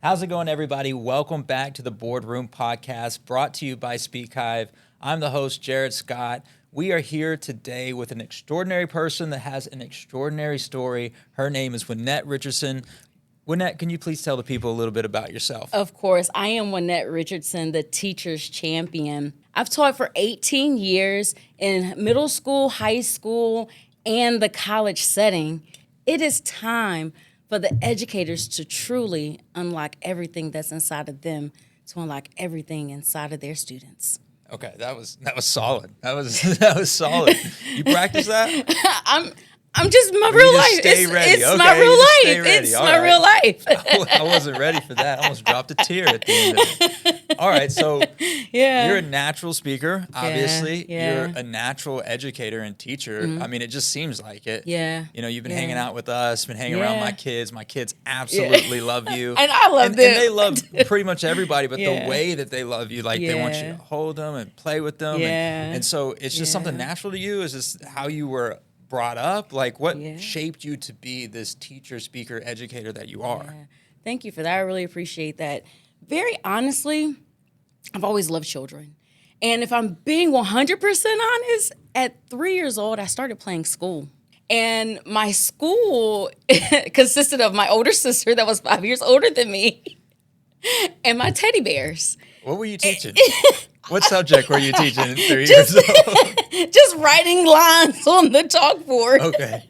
How's it going, everybody? Welcome back to the Boardroom Podcast, brought to you by Speakhyve. I'm the host, Jared Scott. We are here today with an extraordinary person that has an extraordinary story. Her name is Wynette Richardson. Wynette, can you please tell the people a little bit about yourself? Of course. I am Wynette Richardson, the teacher's champion. I've taught for 18 years in middle school, high school, and the college setting. It is time for the educators to truly unlock everything that's inside of them, to unlock everything inside of their students. Okay, that was solid. That was solid. You practice that? I'm just my real life. It's my real life. It's my real life. I wasn't ready for that. I almost dropped a tear at the end of it. All right, so you're a natural speaker, obviously. Yeah. You're a natural educator and teacher. I mean, it just seems like it. Yeah. You know, you've been hanging out with us, been hanging around my kids. My kids absolutely love you. And I love them. And they love pretty much everybody, but the way that they love you, like they want you to hold them and play with them. And so it's just something natural to you? Is this how you were brought up? Like, what shaped you to be this teacher, speaker, educator that you are? Thank you for that. I really appreciate that. Very honestly, I've always loved children. And if I'm being 100% honest, at 3 years old, I started playing school. And my school consisted of my older sister that was 5 years older than me and my teddy bears. What were you teaching? What subject were you teaching at 3 years old? Just writing lines on the chalkboard. Okay.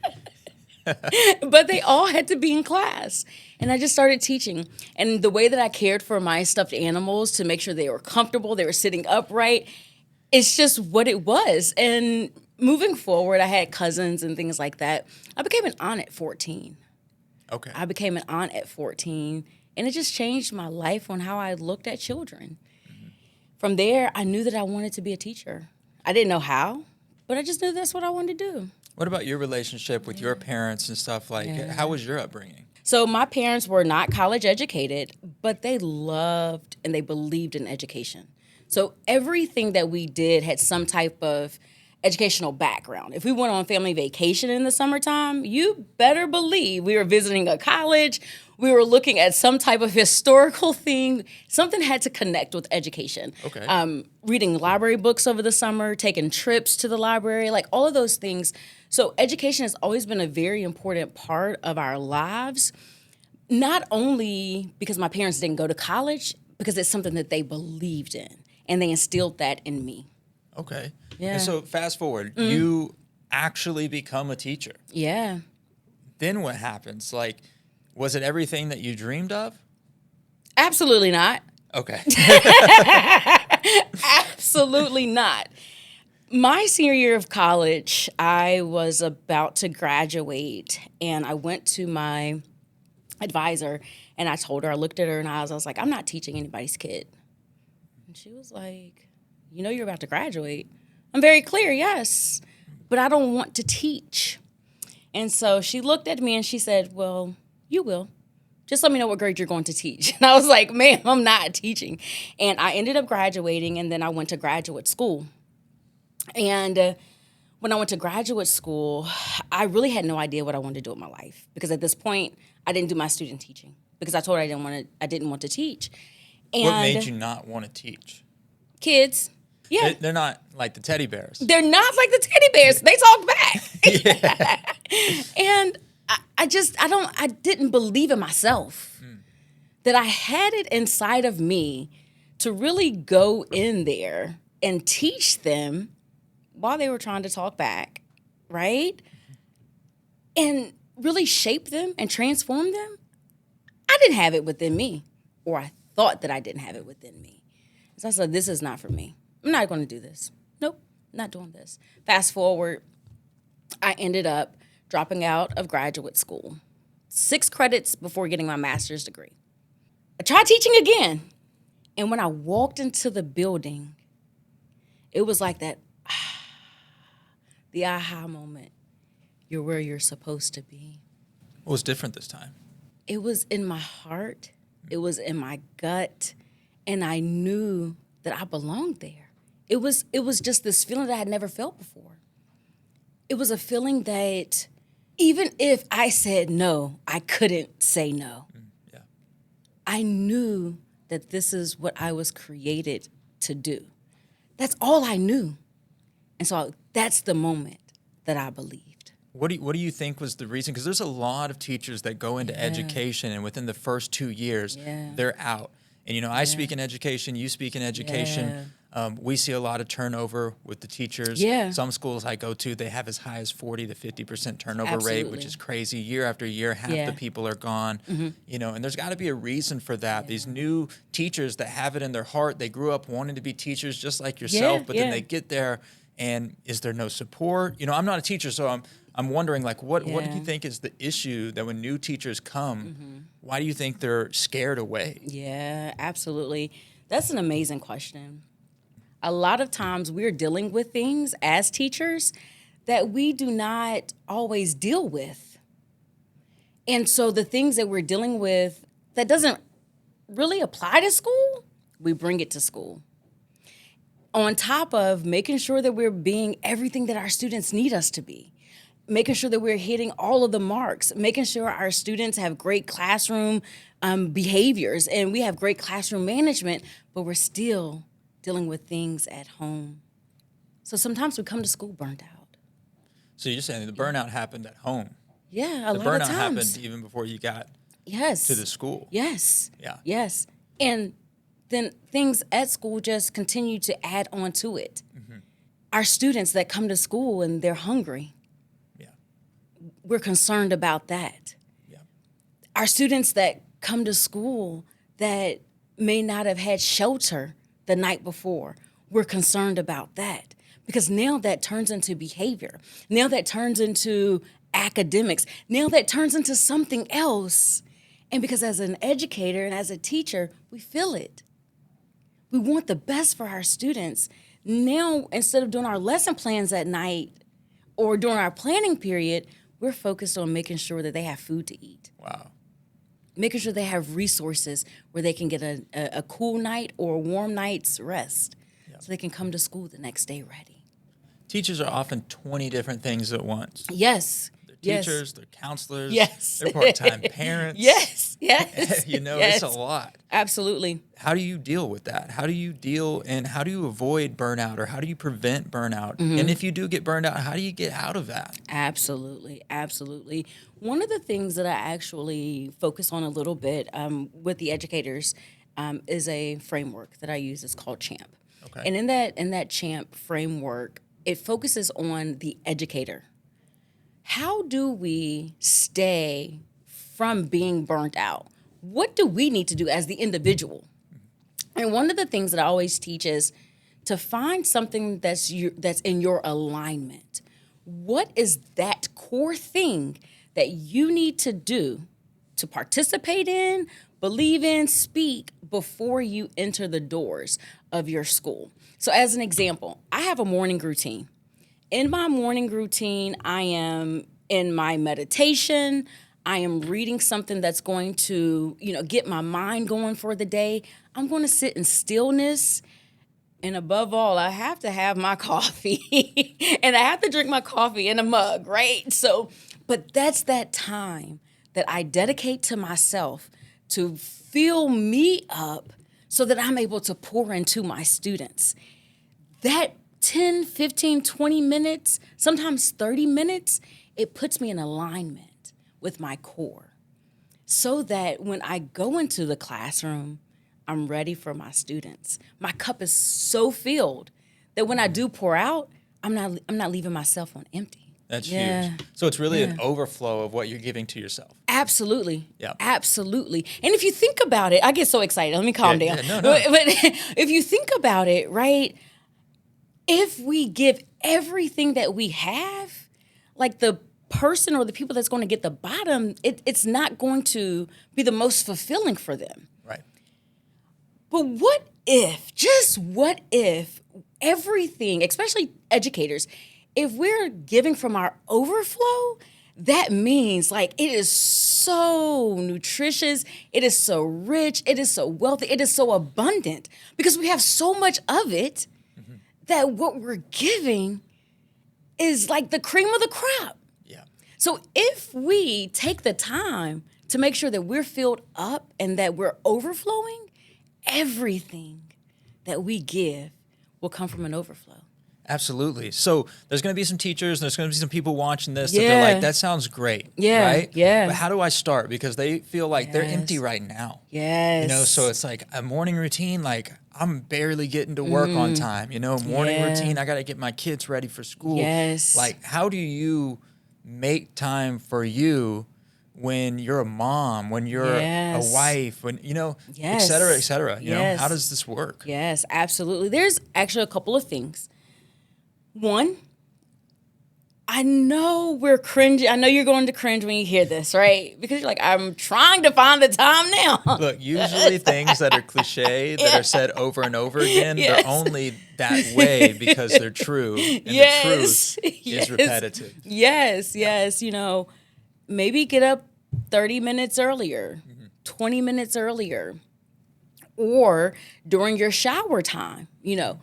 But they all had to be in class. And I just started teaching. And the way that I cared for my stuffed animals to make sure they were comfortable, they were sitting upright, it's just what it was. And moving forward, I had cousins and things like that. I became an aunt at 14. Okay. I became an aunt at 14. And it just changed my life on how I looked at children. From there, I knew that I wanted to be a teacher. I didn't know how, but I just knew that's what I wanted to do. What about your relationship with your parents and stuff? Like, how was your upbringing? So my parents were not college educated, but they loved and they believed in education. So everything that we did had some type of educational background. If we went on family vacation in the summertime, you better believe we were visiting a college. We were looking at some type of historical thing. Something had to connect with education. Okay. Reading library books over the summer, taking trips to the library, like all of those things. So education has always been a very important part of our lives, not only because my parents didn't go to college, because it's something that they believed in, and they instilled that in me. Okay. Yeah. And so fast forward, you actually become a teacher. Yeah. Then what happens? Like, was it everything that you dreamed of? Absolutely not. Okay. Absolutely not. My senior year of college, I was about to graduate, and I went to my advisor, and I told her, I looked at her, and I was like, I'm not teaching anybody's kid. And she was like, you know you're about to graduate. I'm very clear, yes, but I don't want to teach. And so she looked at me, and she said, well, you will. Just let me know what grade you're going to teach. And I was like, ma'am, I'm not teaching. And I ended up graduating, and then I went to graduate school. And when I went to graduate school, I really had no idea what I wanted to do with my life, because at this point, I didn't do my student teaching because I told her I didn't want to teach. And what made you not want to teach? Kids. Yeah. They're not like the teddy bears. They're not like the teddy bears. They talk back. And I didn't believe in myself that I had it inside of me to really go in there and teach them while they were trying to talk back, right? And really shape them and transform them. I didn't have it within me, or I thought that I didn't have it within me. So I said, this is not for me. I'm not going to do this. Nope, not doing this. Fast forward, I ended up dropping out of graduate school, 6 credits before getting my master's degree. I tried teaching again. And when I walked into the building, it was like that, the aha moment. You're where you're supposed to be. What was different this time? It was in my heart. It was in my gut. And I knew that I belonged there. It was just this feeling that I had never felt before. It was a feeling that even if I said no, I couldn't say no. Yeah. I knew that this is what I was created to do. That's all I knew. And so that's the moment that I believed. What do you think was the reason? Because there's a lot of teachers that go into education, and within the first 2 years, they're out. And, I speak in education, you speak in education. We see a lot of turnover with the teachers. Some schools I go to, they have as high as 40 to 50% turnover rate, which is crazy. Year after year, half the people are gone. And there's got to be a reason for that. These new teachers that have it in their heart, they grew up wanting to be teachers just like yourself, but then they get there, and is there no support? I'm not a teacher, so I'm wondering, like, what do you think is the issue that when new teachers come, why do you think they're scared away? Yeah, absolutely. That's an amazing question. A lot of times we're dealing with things as teachers that we do not always deal with. And so the things that we're dealing with that doesn't really apply to school, we bring it to school. On top of making sure that we're being everything that our students need us to be. Making sure that we're hitting all of the marks, making sure our students have great classroom behaviors and we have great classroom management, but we're still dealing with things at home. So sometimes we come to school burnt out. So you're saying the burnout happened at home? Yeah, a lot of times. The burnout happened even before you got to the school? Yes. Yeah. Yes. And then things at school just continue to add on to it. Our students that come to school and they're hungry, we're concerned about that. Our students that come to school that may not have had shelter the night before, we're concerned about that. Because now that turns into behavior. Now that turns into academics. Now that turns into something else. And because as an educator and as a teacher, we feel it. We want the best for our students. Now, instead of doing our lesson plans at night or during our planning period, we're focused on making sure that they have food to eat. Wow. Making sure they have resources where they can get a cool night or a warm night's rest so they can come to school the next day ready. Teachers are often 20 different things at once. Yes. They're teachers, they're counselors, they're part-time parents. Yes. It's a lot. Absolutely. How do you deal with that? How do you avoid burnout, or how do you prevent burnout? And if you do get burned out, how do you get out of that? Absolutely. One of the things that I actually focus on a little bit with the educators is a framework that I use. It's called CHAMP. Okay. And in that CHAMP framework, it focuses on the educator. How do we stay from being burnt out? What do we need to do as the individual? And one of the things that I always teach is to find something that's in your alignment. What is that core thing that you need to do to participate in, believe in, speak before you enter the doors of your school? So as an example, I have a morning routine. In my morning routine, I am in my meditation. I am reading something that's going to, get my mind going for the day. I'm going to sit in stillness. And above all, I have to have my coffee. And I have to drink my coffee in a mug, right? But that's that time that I dedicate to myself to fill me up so that I'm able to pour into my students. That 10, 15, 20 minutes, sometimes 30 minutes, it puts me in alignment with my core so that when I go into the classroom, I'm ready for my students. My cup is so filled that when I do pour out, I'm not leaving myself on empty. That's huge. So it's really an overflow of what you're giving to yourself. Absolutely. Yeah. Absolutely. And if you think about it, I get so excited. Let me calm down. No. But if you think about it, right, if we give everything that we have, like the person or the people that's going to get the bottom, it's not going to be the most fulfilling for them. Right. But just what if everything, especially educators, if we're giving from our overflow, that means like it is so nutritious, it is so rich, it is so wealthy, it is so abundant because we have so much of it that what we're giving is like the cream of the crop. Yeah. So if we take the time to make sure that we're filled up and that we're overflowing, everything that we give will come from an overflow. Absolutely. So there's going to be some teachers, and there's going to be some people watching this that Yeah. they're like, that sounds great. Yeah, Right? yeah. But how do I start? Because they feel like they're empty Yes. right now. Yes. You know, so it's like a morning routine, like I'm barely getting to work on time, you know, morning Yeah. routine, I got to get my kids ready for school. Yes. Like, how do you make time for you when you're a mom, when you're Yes. a wife, when, you know, Yes. et cetera, et cetera. You know, Yes. how does this work? Yes, absolutely. There's actually a couple of things. One, I know we're cringing. I know you're going to cringe when you hear this, right? Because you're like, I'm trying to find the time now. Look, usually things that are cliche, that are said over and over again, Yes. they're only that way because they're true. And Yes. the truth Yes. is repetitive. Yes, yes. You know, maybe get up 30 minutes earlier, 20 minutes earlier, or during your shower time, you know,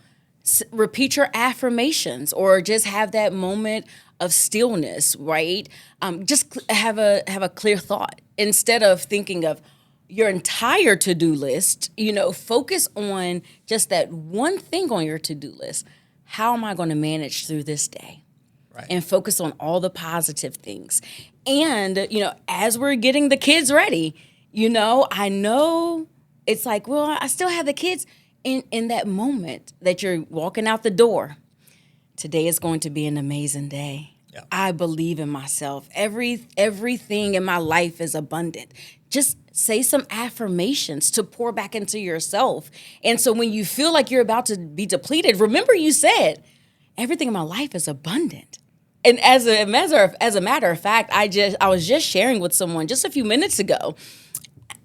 repeat your affirmations or just have that moment of stillness, right? Just have a clear thought instead of thinking of your entire to-do list. You know, focus on just that one thing on your to-do list. How am I going to manage through this day? Right. And focus on all the positive things. And, you know, as we're getting the kids ready, you know, I know it's like, well, I still have the kids in that moment that you're walking out the door. Today is going to be an amazing day. Yeah. I believe in myself. Everything in my life is abundant. Just say some affirmations to pour back into yourself. And so when you feel like you're about to be depleted, remember you said, everything in my life is abundant. And as a matter of fact, I was just sharing with someone just a few minutes ago.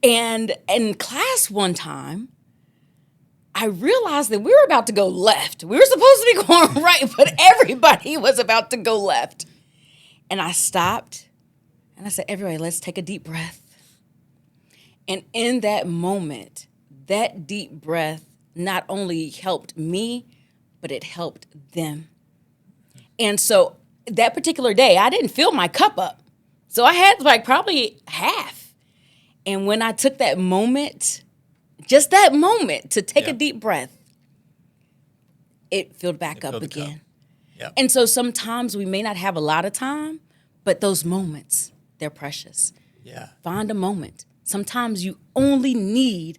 And in class one time, I realized that we were about to go left. We were supposed to be going right, but everybody was about to go left. And I stopped and I said, everybody, let's take a deep breath. And in that moment, that deep breath not only helped me, but it helped them. And so that particular day, I didn't fill my cup up. So I had like probably half. And when I took that moment, just that moment to take a deep breath, it filled back up again. Yep. And so sometimes we may not have a lot of time, but those moments, they're precious. Yeah. Find a moment. Sometimes you only need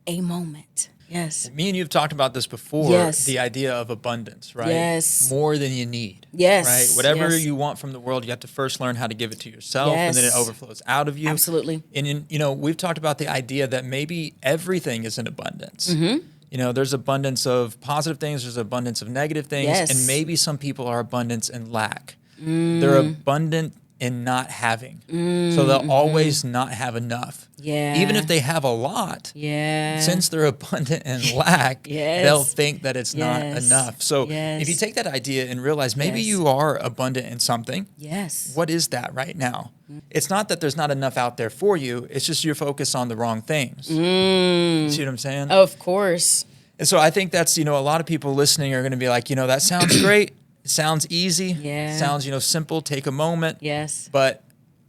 a moment. Yes. Me and you have talked about this before, Yes. the idea of abundance, right? Yes. More than you need. Yes. Right? Whatever Yes. you want from the world, you have to first learn how to give it to yourself, and then it Yes. overflows out of you. Absolutely. And, you know, we've talked about the idea that maybe everything is in abundance. Mm-hmm. You know, there's abundance of positive things, there's abundance of negative things, Yes. and maybe some people are abundance in lack. They're abundant in not having. So they'll always not have enough. Yeah. Even if they have a lot, Yeah. since they're abundant in lack, Yes. they'll think that it's not Yes. enough. So Yes. if you take that idea and realize maybe Yes. you are abundant in something, Yes. what is that right now? It's not that there's not enough out there for you. It's just you're focused on the wrong things. You see what I'm saying? Of course. And so I think that's, you know, a lot of people listening are going to be like, you know, that sounds great. It sounds easy. Yeah. Sounds, you know, simple. Take a moment. Yes. But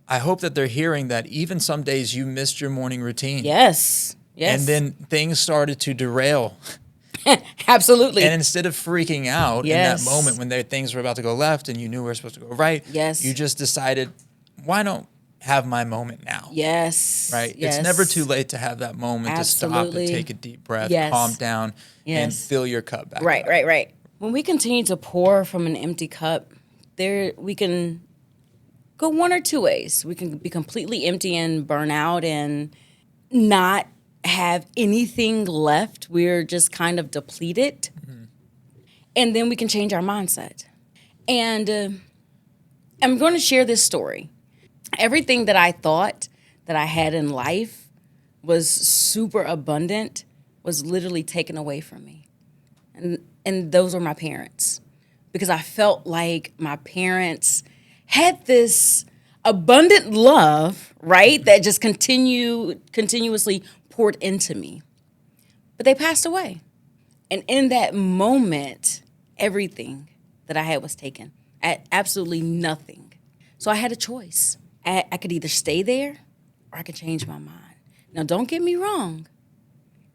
I hope that they're hearing that even some days you missed your morning routine. Yes. Yes. And then things started to derail. Absolutely. And instead of freaking out Yes. in that moment when things were about to go left and you knew we were supposed to go right, Yes. you just decided, why don't have my moment now? Yes. Right? Yes. It's never too late to have that moment to stop Absolutely. and take a deep breath, Yes. calm down, and Yes. fill your cup back Right, up. right, right. When we continue to pour from an empty cup, we can go one or two ways. We can be completely empty and burn out and not have anything left. We're just kind of depleted. And then we can change our mindset. And I'm going to share this story. Everything that I thought that I had in life was super abundant was literally taken away from me. And those were my parents. Because I felt like my parents had this abundant love, right, that just continuously poured into me. But they passed away. And in that moment, everything that I had was taken. I had absolutely nothing. So I had a choice. I could either stay there or I can change my mind. Now, don't get me wrong.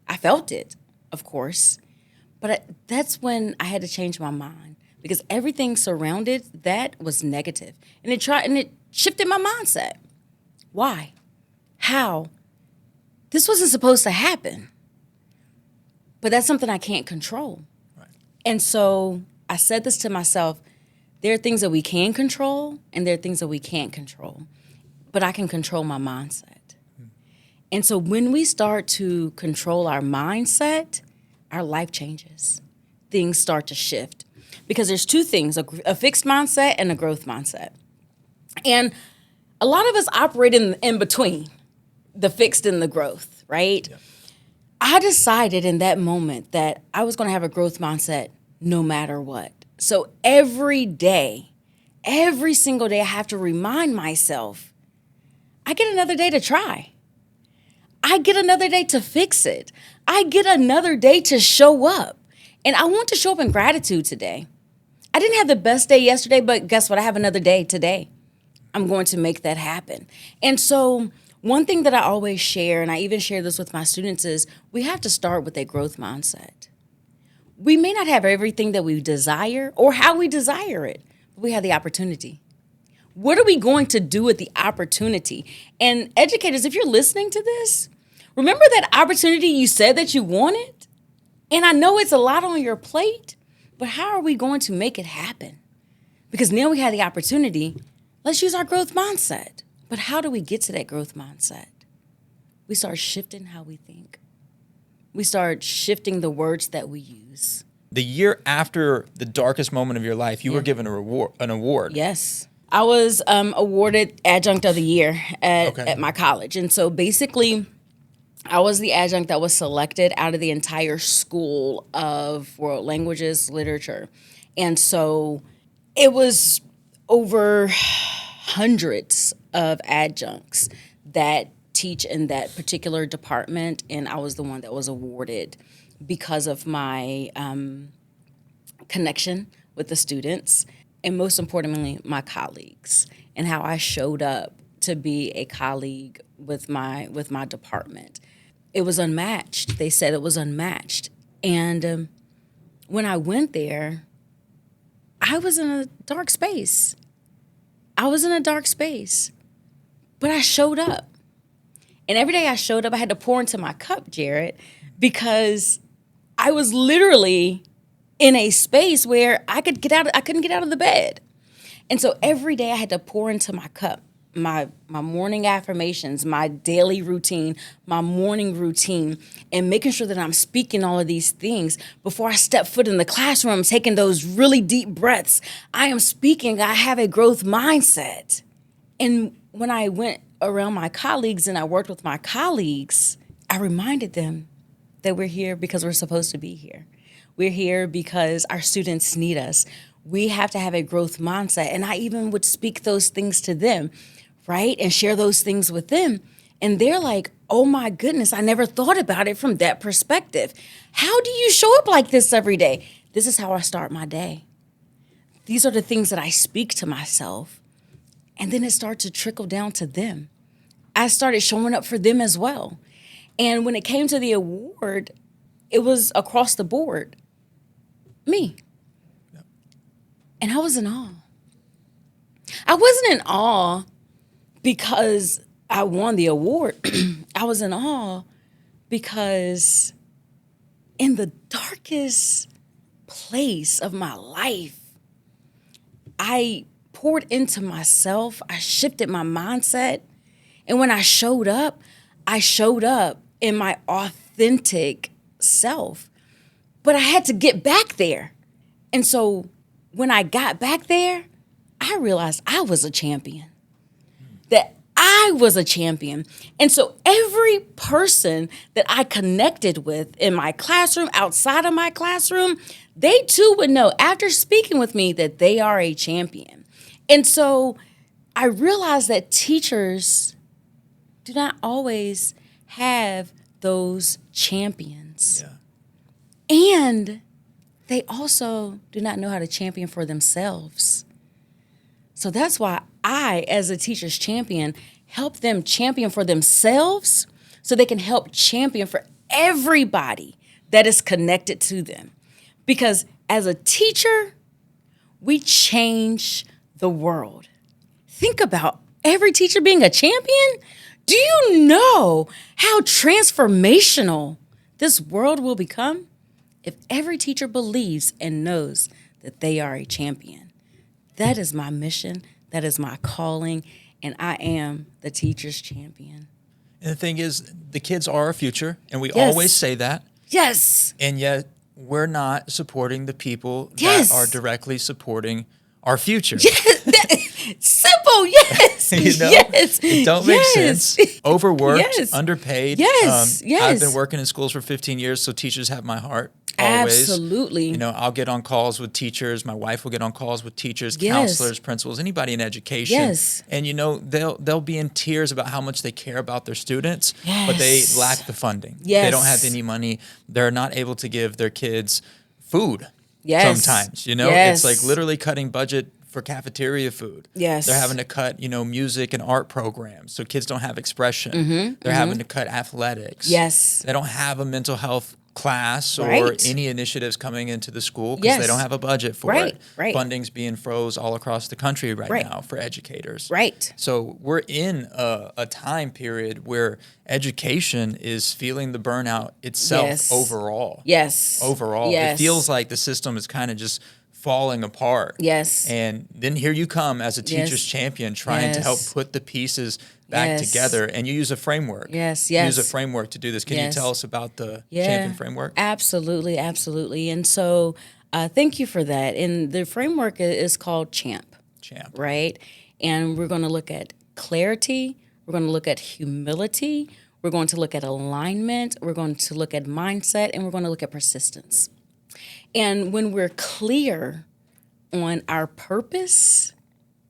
I felt it, of course, but that's when I had to change my mind because everything surrounded that was negative, and it shifted my mindset. Why? How? This wasn't supposed to happen, but that's something I can't control. Right. And so I said this to myself: there are things that we can control, and there are things that we can't control, but I can control my mindset. And so when we start to control our mindset, our life changes. Things start to shift. Because there's two things, a fixed mindset and a growth mindset. And a lot of us operate in between the fixed and the growth, right? Yeah. I decided in that moment that I was going to have a growth mindset no matter what. So every day, every single day, I have to remind myself, I get another day to try. I get another day to fix it. I get another day to show up. And I want to show up in gratitude today. I didn't have the best day yesterday, but guess what? I have another day today. I'm going to make that happen. And so one thing that I always share, and I even share this with my students, is we have to start with a growth mindset. We may not have everything that we desire or how we desire it, but we have the opportunity. What are we going to do with the opportunity? And educators, if you're listening to this, remember that opportunity you said that you wanted? And I know it's a lot on your plate, but how are we going to make it happen? Because now we have the opportunity. Let's use our growth mindset. But how do we get to that growth mindset? We start shifting how we think. We start shifting the words that we use. The year after the darkest moment of your life, you were given an award. Yes. I was awarded Adjunct of the Year at my college. And so basically, I was the adjunct that was selected out of the entire school of world languages, literature. And so it was over hundreds of adjuncts that teach in that particular department. And I was the one that was awarded because of my connection with the students. And most importantly, my colleagues and how I showed up to be a colleague with my department. It was unmatched. They said it was unmatched. And when I went there, I was in a dark space. But I showed up. And every day I showed up, I had to pour into my cup, Jared, because I was literally in a space where I couldn't get out of the bed. And so every day I had to pour into my cup. My morning affirmations, my daily routine, my morning routine, and making sure that I'm speaking all of these things before I step foot in the classroom, taking those really deep breaths. I am speaking, I have a growth mindset. And when I went around my colleagues and I worked with my colleagues, I reminded them that we're here because we're supposed to be here. We're here because our students need us. We have to have a growth mindset. And I even would speak those things to them, right? And share those things with them. And they're like, oh my goodness, I never thought about it from that perspective. How do you show up like this every day? This is how I start my day. These are the things that I speak to myself. And then it started to trickle down to them. I started showing up for them as well. And when it came to the award, it was across the board. Me. Yep. And I was in awe. I wasn't in awe because I won the award. I was in awe because in the darkest place of my life, I poured into myself. I shifted my mindset. And when I showed up in my authentic self. But I had to get back there. And so when I got back there, I realized I was a champion. That I was a champion. And so every person that I connected with in my classroom, outside of my classroom, they too would know after speaking with me that they are a champion. And so I realized that teachers do not always have those champions. Yeah. And they also do not know how to champion for themselves. So that's why I, as a teacher's champion, help them champion for themselves so they can help champion for everybody that is connected to them. Because as a teacher, we change the world. Think about every teacher being a champion. Do you know how transformational this world will become if every teacher believes and knows that they are a champion? That is my mission. That is my calling. And I am the teacher's champion. And the thing is, the kids are our future, and we Yes. always say that. Yes. And yet, we're not supporting the people Yes. that are directly supporting our future. Simple, yes. You know, Yes. it don't make Yes. sense. Overworked, Yes. underpaid. Yes. Yes. I've been working in schools for 15 years, so teachers have my heart always. Absolutely. You know, I'll get on calls with teachers. My wife will get on calls with teachers, Yes. counselors, principals, anybody in education. Yes. And you know, they'll be in tears about how much they care about their students, but they Yes. lack the funding. Yes. They don't have any money. They're not able to give their kids food. Yes. Sometimes, you know, Yes. it's like literally cutting budget for cafeteria food. Yes. They're having to cut, you know, music and art programs so kids don't have expression. They're having to cut athletics. Yes. They don't have a mental health class or Right. any initiatives coming into the school because they Yes. don't have a budget for Right, it. right. Funding's being froze all across the country right Right. now for educators. Right. So we're in a time period where education is feeling the burnout itself Yes. overall. Yes. Overall. Yes. It feels like the system is kind of just falling apart. Yes. And then here you come as a teacher's Yes. champion trying to help Yes. put the pieces back Yes. together. And you use a framework. Yes, You yes. use a framework to do this. Can Yes. you tell us about the champion framework? Absolutely, absolutely. And so thank you for that. And the framework is called CHAMP, Champ. right? And we're going to look at clarity. We're going to look at humility. We're going to look at alignment. We're going to look at mindset. And we're going to look at persistence. And when we're clear on our purpose,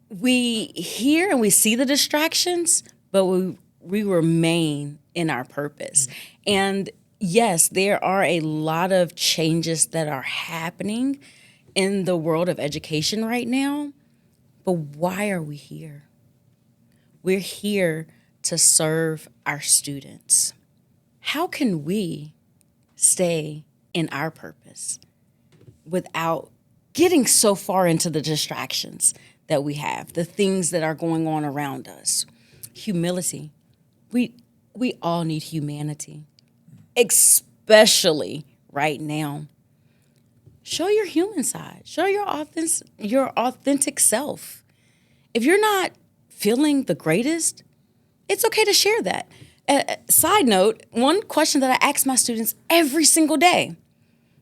we hear and we see the distractions, but we remain in our purpose. And yes, there are a lot of changes that are happening in the world of education right now, but why are we here? We're here to serve our students. How can we stay in our purpose without getting so far into the distractions that we have, the things that are going on around us? Humility. We all need humanity, especially right now. Show your human side. Show your authentic self. If you're not feeling the greatest, it's okay to share that. Side note, one question that I ask my students every single day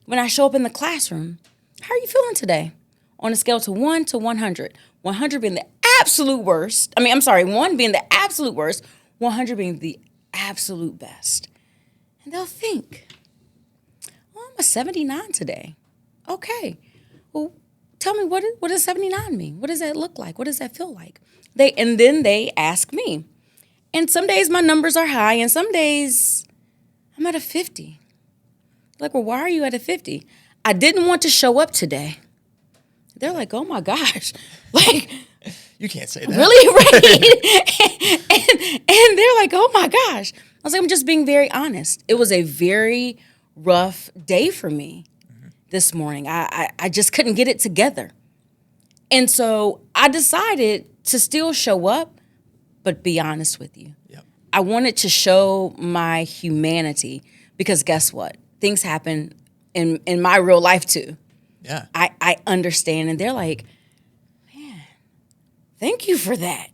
when I show up in the classroom: how are you feeling today? On a scale to 1 to 100. 100 being the absolute worst. 1 being the absolute worst, 100 being the absolute best. And they'll think, well, I'm a 79 today. Okay. Well, tell me, what does 79 mean? What does that look like? What does that feel like? And then they ask me. And some days my numbers are high, and some days I'm at a 50. Like, well, why are you at a 50? I didn't want to show up today. They're like, oh my gosh, like, You can't say that. really, right? and they're like, oh my gosh. I was like, I'm just being very honest. It was a very rough day for me this morning. I just couldn't get it together. And so I decided to still show up, but be honest with you. Yep. I wanted to show my humanity because guess what? Things happen in my real life too. Yeah. I understand. And they're like, man, thank you for that.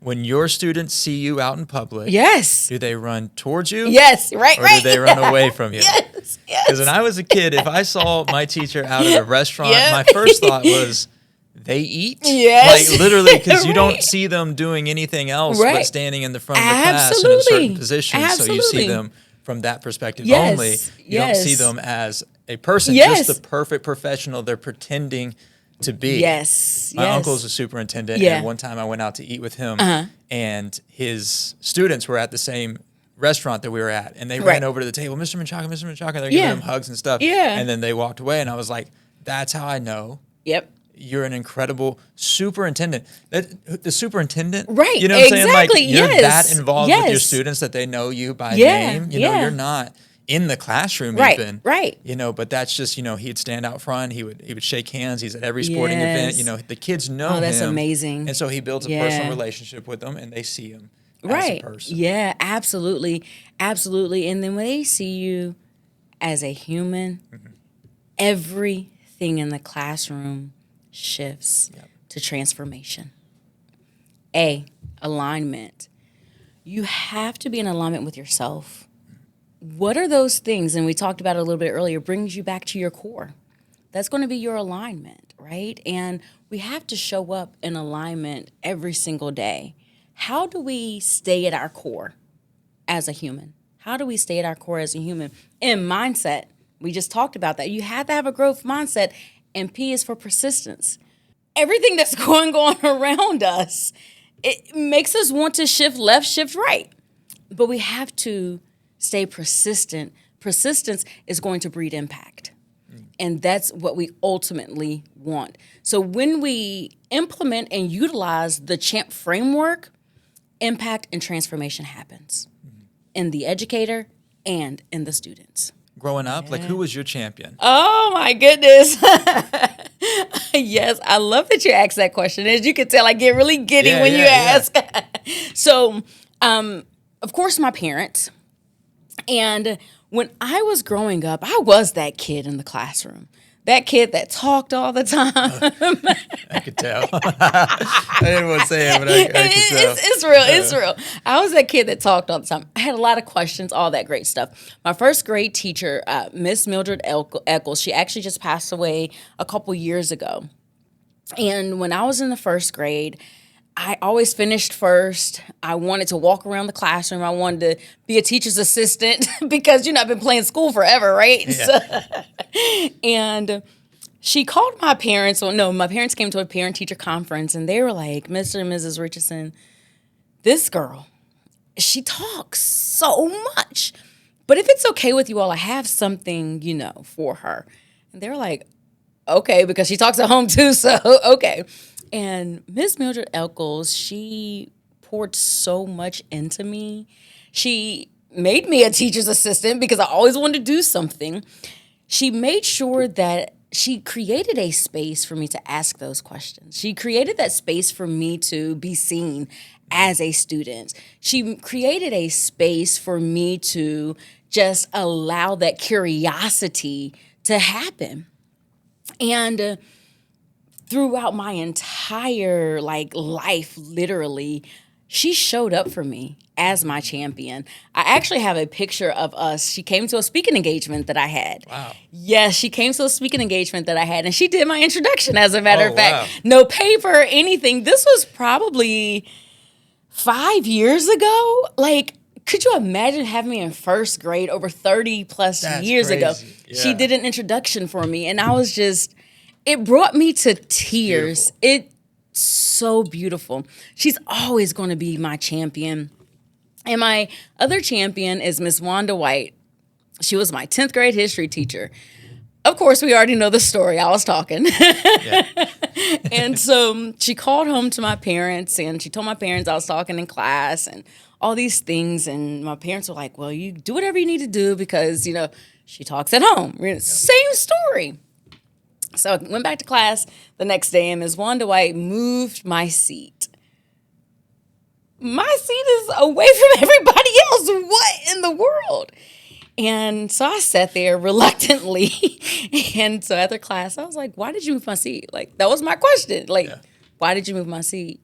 When your students see you out in public, Yes. do they run towards you? Yes. Right. Or Right. do they run away from you? Yes. Yes. Because when I was a kid, if I saw my teacher out at a restaurant, Yep. my first thought was, they eat? Yes. Like literally, because you don't Right. see them doing anything else Right. but standing in the front of the class in a Absolutely. certain position. So you see Absolutely. them from that perspective Yes. only. You don't see Yes. them as a person, Yes. just the perfect professional they're pretending to be. Yes. My yes. uncle's a superintendent, Yeah. and one time I went out to eat with him, Uh-huh. and his students were at the same restaurant that we were at, and they Right. ran over to the table, Mr. Menchaca, Mr. Menchaca, they're Yeah. giving him hugs and stuff, Yeah. and then they walked away, and I was like, that's how I know Yep. you're an incredible superintendent. The superintendent, Right? You know what I'm saying? Like, Exactly. you're Yes. that involved Yes. with your students that they know you by Yeah. name. You Yeah. know, you're not in the classroom Right. even. Right. You know, but that's just, he'd stand out front. He would shake hands. He's at every sporting event. Yes. The kids know Oh, that's him. amazing. And so he builds a Yeah. personal relationship with them, and they see him as Right. a person. Yeah, absolutely. Absolutely. And then when they see you as a human, everything in the classroom shifts to transformation. Alignment. You have to be in alignment with yourself. What are those things? And we talked about it a little bit earlier, brings you back to your core. That's going to be your alignment, right? And we have to show up in alignment every single day. How do we stay at our core as a human? How do we stay at our core as a human? And mindset, we just talked about that. You have to have a growth mindset, and P is for persistence. Everything that's going on around us, it makes us want to shift left, shift right. But we have to stay persistent. Persistence is going to breed impact. And that's what we ultimately want. So when we implement and utilize the CHAMP framework, impact and transformation happens in the educator and in the students. Growing up, like, who was your champion? Oh my goodness. Yes, I love that you asked that question. As you can tell, I get really giddy when you ask. So, of course, my parents. And when I was growing up, I was that kid in the classroom. That kid that talked all the time. I could tell. I didn't want to say it, but I could tell. It's real. I was that kid that talked all the time. I had a lot of questions, all that great stuff. My first grade teacher, Miss Mildred Eccles, she actually just passed away a couple years ago. And when I was in the first grade, I always finished first. I wanted to walk around the classroom. I wanted to be a teacher's assistant because, I've been playing school forever, right? Yeah. And she called my parents. Well, no, my parents came to a parent-teacher conference, and they were like, Mr. and Mrs. Richardson, this girl, she talks so much. But if it's okay with you all, I have something, for her. And they were like, okay, because she talks at home too, so okay. And Miss Mildred Eccles, she poured so much into me. She made me a teacher's assistant because I always wanted to do something. She made sure that she created a space for me to ask those questions. She created that space for me to be seen as a student. She created a space for me to just allow that curiosity to happen. And throughout my entire life, literally, she showed up for me as my champion. I actually have a picture of us. She came to a speaking engagement that I had. Wow. Yes, she came to a speaking engagement that I had, and she did my introduction, as a matter of fact. Wow. No paper or anything. This was probably 5 years ago. Could you imagine having me in first grade over 30 plus That's years ago? crazy. Yeah. She did an introduction for me, and I was just, it brought me to tears. It's so beautiful. She's always going to be my champion. And my other champion is Miss Wanda White. She was my 10th grade history teacher. Of course, we already know the story. I was talking. Yeah. And so she called home to my parents, and she told my parents I was talking in class and all these things. And my parents were like, well, you do whatever you need to do because, she talks at home. Same story. So I went back to class the next day, and Ms. Wanda White moved my seat. My seat is away from everybody else. What in the world? And so I sat there reluctantly. And so after class, I was like, why did you move my seat? That was my question. Why did you move my seat?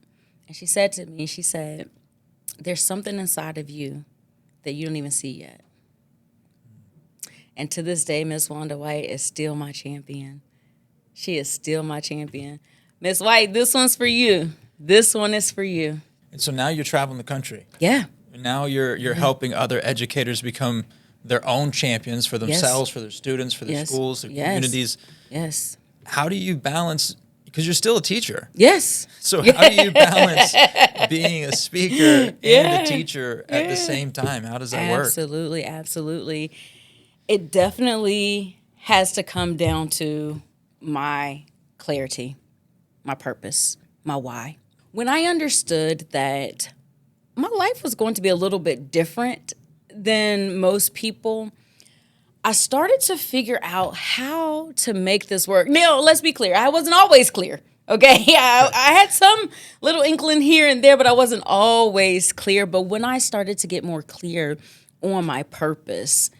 And she said to me, she said, there's something inside of you that you don't even see yet. And to this day, Ms. Wanda White is still my champion. She is still my champion. Miss White, this one's for you. This one is for you. And so now you're traveling the country. Yeah. Now you're helping other educators become their own champions for themselves, for their students, for their schools, their communities. Yes. How do you balance, because you're still a teacher. Yes. So how do you balance being a speaker and a teacher at the same time? How does that work? Absolutely, absolutely. It definitely has to come down to my clarity. my purpose, my why. When I understood that my life was going to be a little bit different than most people, I started to figure out how to make this work. Now, let's be clear. I wasn't always clear. Okay, I had some little inkling here and there, but I wasn't always clear. But when I started to get more clear on my purpose,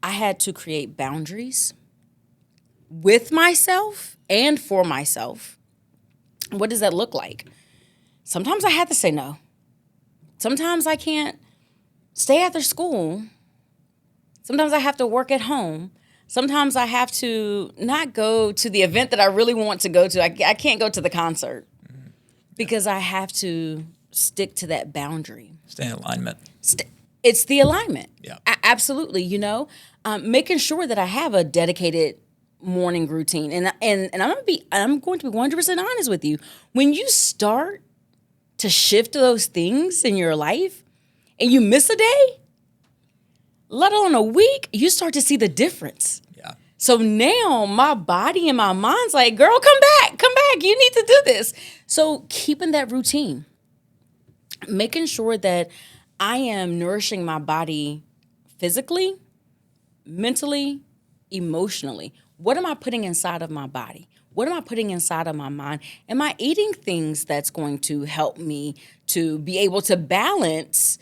I had to create boundaries with myself and for myself. What does that look like? Sometimes I had to say no. Sometimes I can't stay after school. Sometimes I have to work at home. Sometimes I have to not go to the event that I really want to go to. I can't go to the concert because I have to stick to that boundary. Stay in alignment. It's the alignment. Yeah, absolutely. Making sure that I have a dedicated morning routine, and I'm going to be 100% honest with you. When you start to shift those things in your life, and you miss a day, let alone a week, you start to see the difference. Yeah. So now my body and my mind's like, girl, come back. You need to do this. So keeping that routine, making sure that I am nourishing my body physically, mentally, emotionally. What am I putting inside of my body? What am I putting inside of my mind? Am I eating things that's going to help me to be able to balance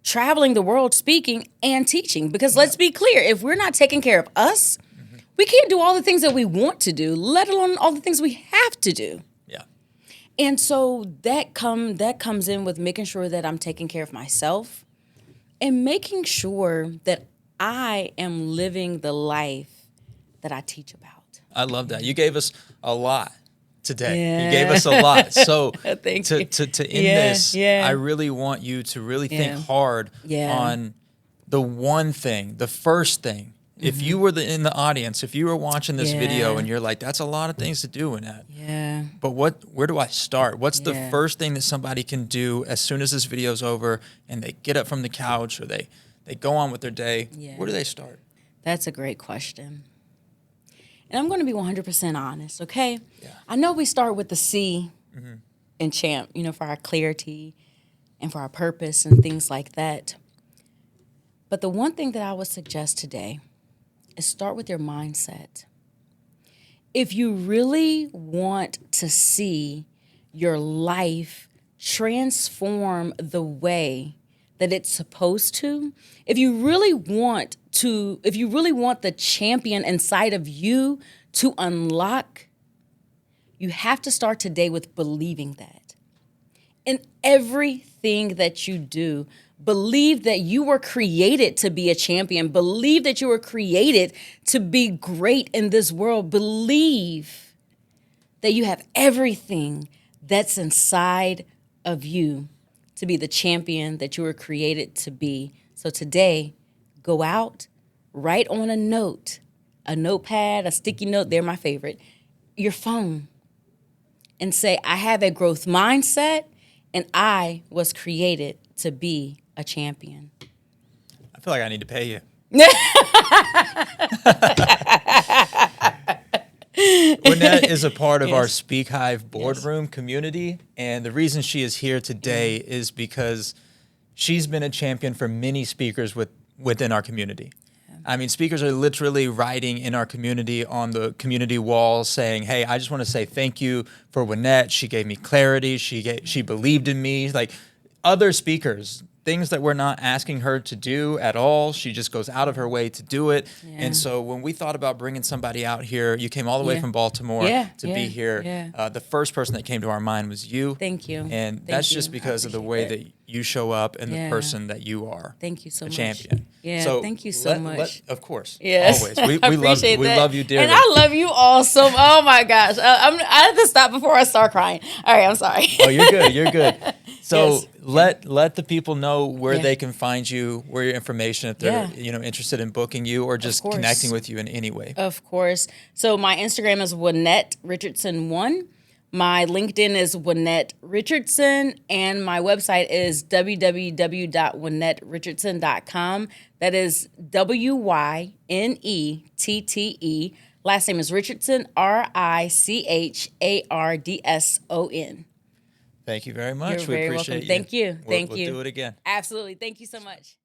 traveling the world, speaking, and teaching? Because let's be clear, if we're not taking care of us, we can't do all the things that we want to do, let alone all the things we have to do. Yeah. And so that comes in with making sure that I'm taking care of myself and making sure that I am living the life that I teach about. I love that. You gave us a lot today. Yeah. You gave us a lot. So to end this, I really want you to really think hard on the one thing, the first thing. If you were in the audience, if you were watching this video and you're like, that's a lot of things to do, Wynette. Yeah. But where do I start? What's the first thing that somebody can do as soon as this video's over and they get up from the couch or they go on with their day? Yeah. Where do they start? That's a great question. And I'm going to be 100% honest, okay? Yeah. I know we start with the C in CHAMP, for our clarity and for our purpose and things like that. But the one thing that I would suggest today is start with your mindset. If you really want to see your life transform the way that it's supposed to, if you really want the champion inside of you to unlock, you have to start today with believing that. In everything that you do, believe that you were created to be a champion. Believe that you were created to be great in this world. Believe that you have everything that's inside of you to be the champion that you were created to be. So today, go out, write on a notepad, a sticky note, they're my favorite, your phone, and say, I have a growth mindset and I was created to be a champion. I feel like I need to pay you. Wynette is a part of our Speakhyve boardroom community, and the reason she is here today is because she's been a champion for many speakers within our community. I mean, speakers are literally writing in our community on the community walls saying, hey, I just want to say thank you for Wynette. She gave me clarity. She believed in me. Like other speakers, things that we're not asking her to do at all, she just goes out of her way to do it. Yeah. And so when we thought about bringing somebody out here, you came all the way from Baltimore to be here. Yeah. The first person that came to our mind was you. Thank you. And that's just because of the way that you show up and the person that you are. Thank you so much. A champion. Yeah, so thank you so much. Of course. Yes. Always. We love you dearly. And I love you all so much. Oh my gosh. I have to stop before I start crying. All right, I'm sorry. Oh, you're good. You're good. So let the people know where they can find you, where your information, if they're interested in booking you or just connecting with you in any way. Of course. So my Instagram is Wynette Richardson 1. My LinkedIn is Wynette Richardson, and my website is www.wynetterichardson.com. That is WYNETTE Last name is Richardson, Richardson. Thank you very much. You're We very appreciate welcome. you. Thank you. Thank We'll you. do it again. Absolutely. Thank you so much.